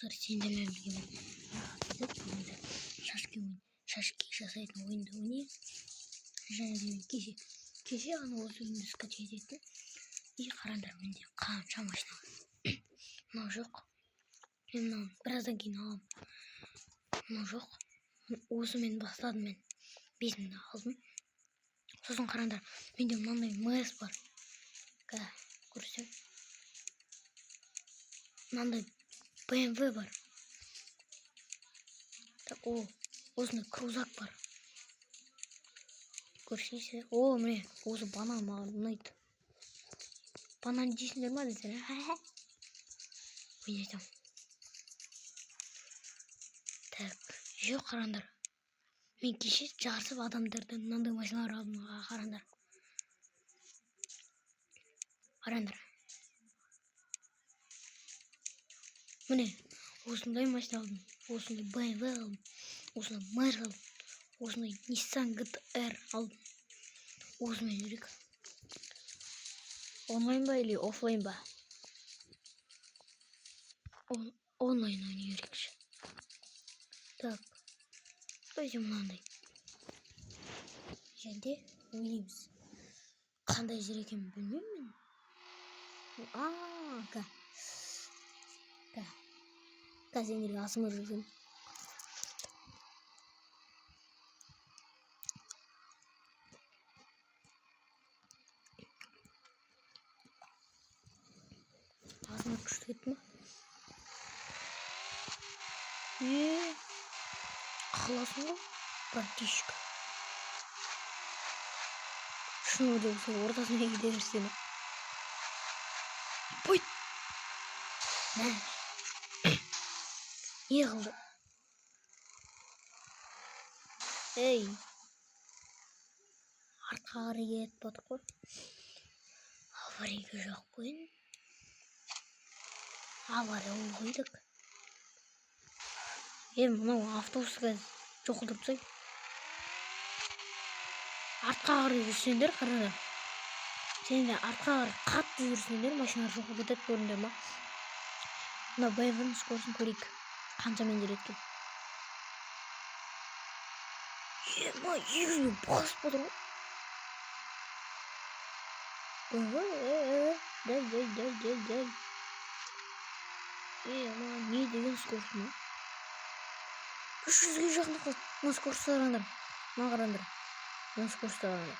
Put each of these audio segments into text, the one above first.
достар, сендермен бірге шашки жасайтын ойынды ойнайық. Және де мен кеше ғана осы ойынды скачать еттім. И қараңдар, менде қанша машина бар. Мынау жоқ. Мен мынау біраздан кейін аламын. Мынау жоқ. Осымен бастадым мен. 5-ді алдым. Сосын қараңдар, менде мынандай МС бар. Көрсем. Мынандай BMW бар. Так, осындай крузак бар. Көрсеңіздер. Міне, осы банан маған ұнайды. Банан жейсіңдер ма десеңдер? Ойнайтам. Так, жоқ қараңдар. Мен кеше жарысып адамдардан мынандай машиналар алдым. Қараңдар. Міне, осындай машина алдым. Осындай BMW алдым. Осындай Merc алдым. Осындай Nissan GT-R алдым. Осымен жүрек. Онлайн ба или офлайн ба? Онлайн ойнай жүрекші. Так. Өзі мынандай. Және ойнаймыз. Қандай жер екенін білмеймін. Сендерге асымыр жүрген. Асымыр күшті кетті ма? Қаласың ғой? Братишка. Шыны деп сол ортасына кете берсені. Пойт! Не қылды? Ей! Артқа қарай кетіп батық қой. Аварийға жоқ қойын. Авария қойдық. Мынау автобусқа жоқ тұрсай. Артқа қарай жүрсеңдер, қараңдар. Сендер артқа қарай қатты жүрсеңдер, машина жоқ кетеді, көріңдер ма? Мына BMW-ның скоростын көрейік. Қаншамен жүреді екен. 100 басып отыр ғой. Дәл. Не деген скорост ма? 300-ге жақын қалды. Мына скорост қараңдар. Мына скорост қараңдар.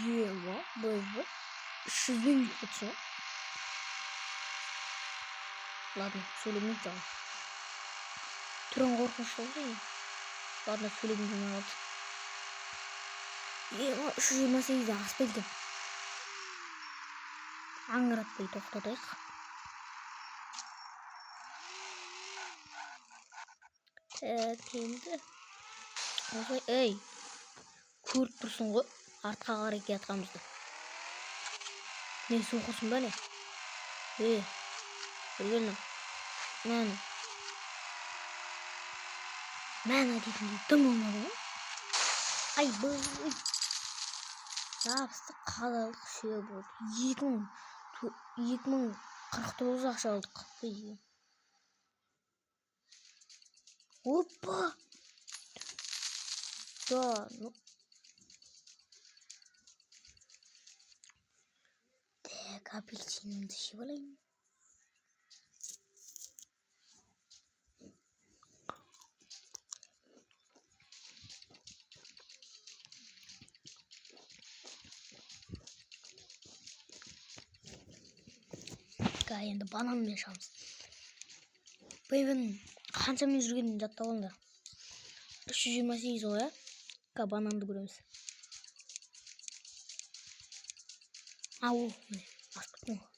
BMW 300-ден кетті. Ладно, сөйлемейді жалын. Түрін қорқынышты ғой. Ладно, сөйлемейді алды. 328-де аспай екен. Аңыратпай тоқтатайық. Енді. Ей, көріп тұрсын ғой, артқа қарай кетқанымызды. Не соқырсын ба не? Көргенім. Мәні дейтіндей дым болмады ғой. Ай, бұй. Жабысты қадалық шеу болды. 2049 ақша алдық. Опа! Да, ну. Так, апельсинімді шеп алайын. Енді бананмен шамыз. BMW-ның қаншамен жүргенін жаттап алыңдар. 328 ғой, бананды көреміз. Міне, асып кеттім ғой.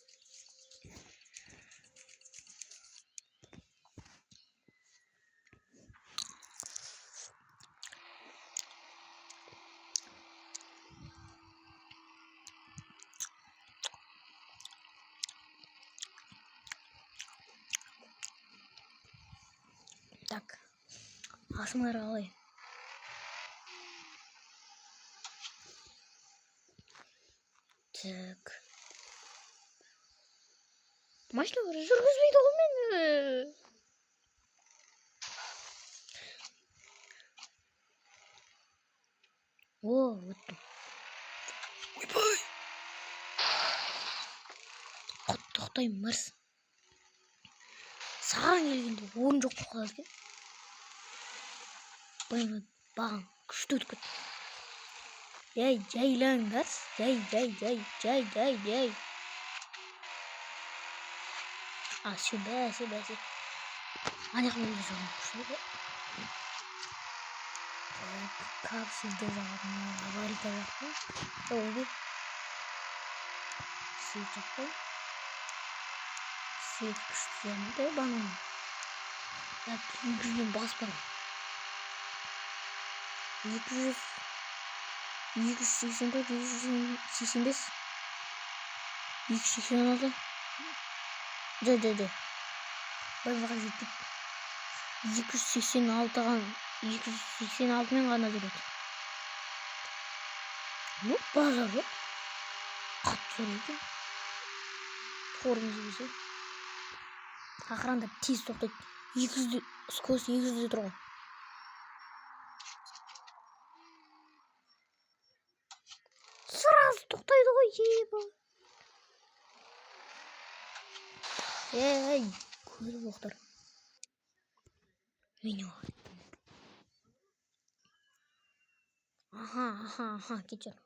Так, асымыр қалай? Так. Машина жүргізбейді ғой мені. О, өттім. Ойбай. Тоқтай мырс. Саған келгенде орын жоқ болып қалады екен. Бағын күшті өтіп кетті. Жайлаңдар. Жай. Все, бәсе. Ана жақта өте жағын күшті ғой. Капсулды жағын аварийка жақты. Ойбай. Свет жақты. Свет күшті жағында банан. Я жүзбен баспадым. 284, 285, 286. Байбаға жеттік. 286 мен ғана жүреді. Ну, базар жоқ. Қатты зор екен. Торымыз бесе. Ақыранда тез тоқтайды. 200 скорость 200 тұр ғой. Сразу тоқтайды ғой, ебі. Көріп оқтар. Меню. Аха, кетер.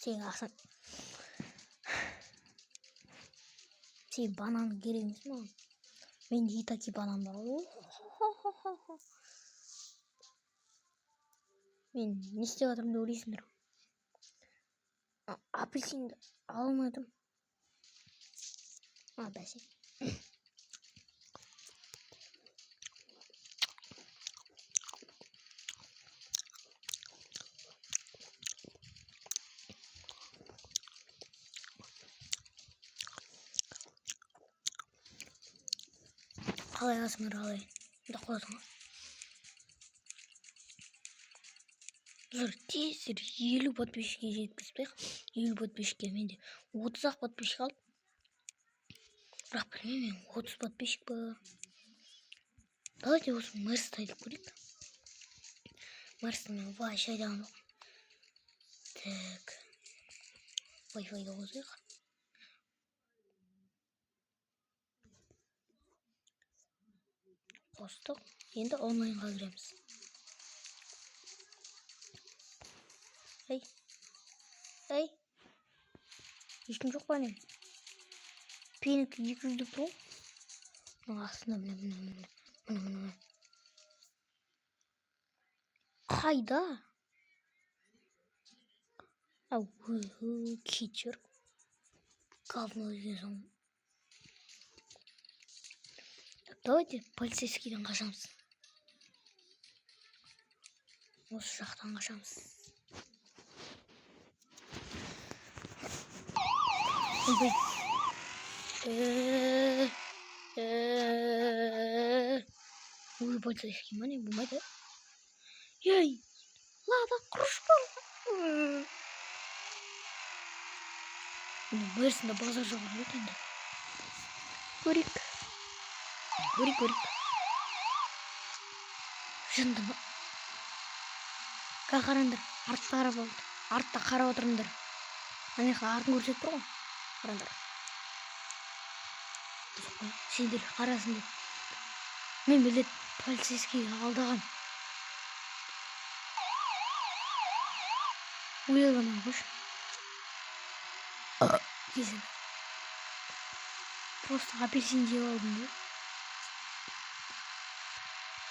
Сен ақсан. Сен банан керек емес ма? Менде итаки банан бар. Мен не істеп жатырмын деп ойлайсыңдар. Апельсинді алмадым. Бәсе. Қалай қасыңдар, қалай? Да қойдың ғой. Зор тезір 50 подписчикке жеткізбейік. 50 подписчикке менде 30-ақ подписчик алды. Бірақ білмеймін, мен 30 подписчик ба. Давайте осы Мерсті айтып көрейік. Мерсті мен вообще айдаған жоқ. Так. Wi-Fi-ді қосайық. Қостық. Енді онлайнға кіреміз. Ешкім жоқ па не? Пенікі 200 деп тұр. Астында міне. Қайда? Кетер. Говно деген соң. Давайте полицейскийден қашамыз. Осы жақтан қашамыз. Ой, полицейский ма не болмайды. Лада құрышпа. Мерсінде базар жағын өтінді. Көрік. Жынды ма? Қараңдар, артта қарап болды. Артта қарап отырыңдар. Анеқа артын көрсетіп тұр ғой. Қараңдар. Сендер қарасыңдар. Мен білет полицейский алдаған. Ойлаған қош. Кезін. Просто апельсин жеп алдым да.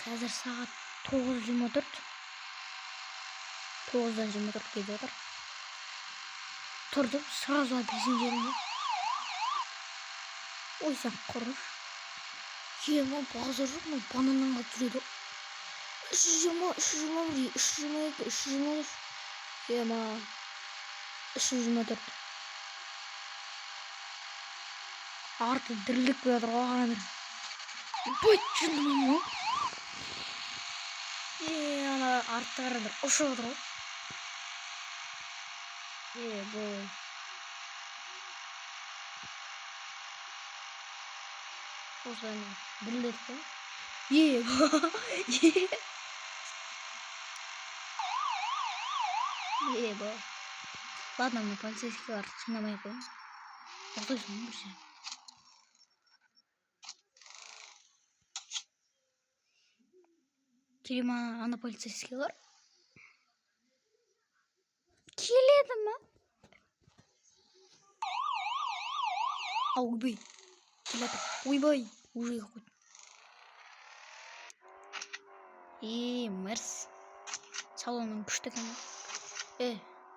Қазір сағат 9:24. 9:24 келіп отыр. Тұрдым, сразу апельсин жедім. Ой, сен құрыш. Ема, базар жоқ ма? Бананнан қалып жүреді. 320, 322, 323. Ема, 324. Арты дірілдік бей жатыр ғой, қараңдар. Бой, жындым ма? Ана артта қараңдар, ұшып жатыр ғой. Бой. осылайынан білдік қой. Ебо. Ладно, мына полицейскийлар қинамай ақ қояйын. Ұқсайсың бір ше. Түйме ана полицейскийлар келеді ма? Ойбай. Келеді. Ойбай. Уже қойды. Мэрс. Салонның күшті екен.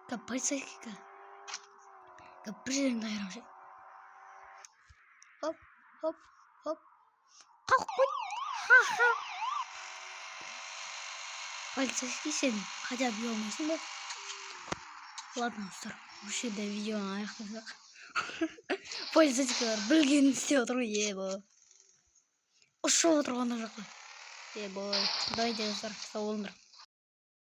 Как полицейский. Как бір жеріңді айырам ше. Хоп, хоп, хоп. Қалқып қойды. Ха-ха. Полицейский сен хотя бы ұялмайсың ба? Ладно, достар. Осы жерде видеоны аяқтасақ. Полицейскийлар білгенін істеп отыр ғой, ебо. Ұшып отырғанда жоқ қой. Ебой. Давайте, достар, сау болыңдар.